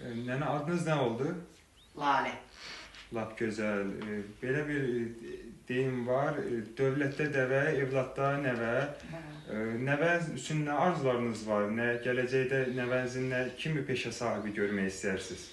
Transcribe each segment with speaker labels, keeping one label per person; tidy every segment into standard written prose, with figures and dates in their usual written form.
Speaker 1: Nənə, adınız nə oldu?
Speaker 2: Lalə.
Speaker 1: Lap gözəl. Belə bir deyim var. Dövlətdə dəvə, evladda nəvə. Nəvə üçün nə arzularınız var? Gələcəkdə nəvənizin kimi peşə sahibi görmək istəyirsiniz?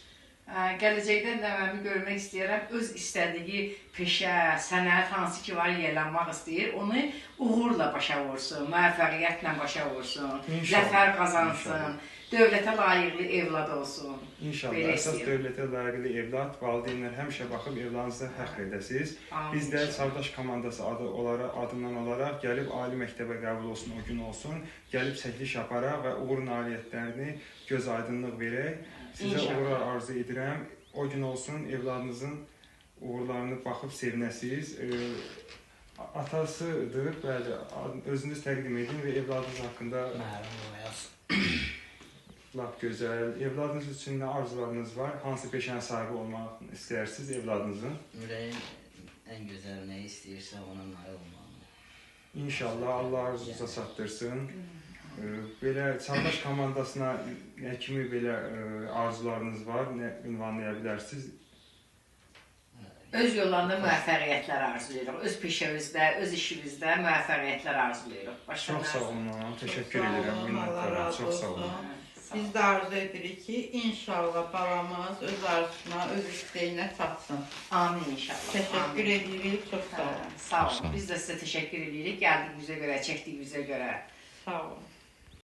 Speaker 2: Gələcəkdə nəvəmi görmək istəyirəm. Öz istədiyi peşə, sənət hansı ki var yiyələnmək istəyir. Onu uğurla başa vursun, müvəffəqiyyətlə başa vursun, zəfər qazansın. Dövlətə layiqli evlad olsun.
Speaker 1: İnşallah. Əsas dövlətə layiqli evlad, valideynlər həmişə baxıb evladınızı fəxr edəsiniz. Biz də Çağdaş komandası adından olaraq gəlib ali məktəbə qəbul olsun, o gün olsun. Gəlib çəkiliş aparaq və uğur nailiyyətlərini göz aydınlıq verək. Sizə uğurlar arzu edirəm. O gün olsun, evladınızın uğurlarını baxıb sevinəsiniz. Atasıdır, bəli, özünüz təqdim edin və evladınız haqqında... Lap gözəl. Evladınız üçün nə arzularınız var? Hansı peşənin sahibi olmaq istəyirsiniz evladınızın?
Speaker 3: Ürəyim ən gözəl nə istəyirsə ona nail olmalı.
Speaker 1: İnşallah Allah arzunuza çatdırsın. Belə Çağdaş komandasına nə kimi belə arzularınız var? Nə ünvanlaya bilərsiniz?
Speaker 2: Öz yollarında müvəffəqiyyətlər arzulayırıq. Öz peşəmizdə, öz işimizdə müvəffəqiyyətlər arzulayırıq.
Speaker 1: Çox sağ olun. Təşəkkür edirəm. Minnətdaram. Çox sağ olun.
Speaker 4: Biz də arzu edirik ki, inşallah balamız öz arzusuna, öz istəyinə çatsın.
Speaker 2: Amin inşallah.
Speaker 4: Təşəkkür edirik, çox sağ olun.
Speaker 2: Sağ olun. Biz də sizə təşəkkür edirik. Gəldiyimizə görə, çəkdiyimizə görə.
Speaker 4: Sağ olun.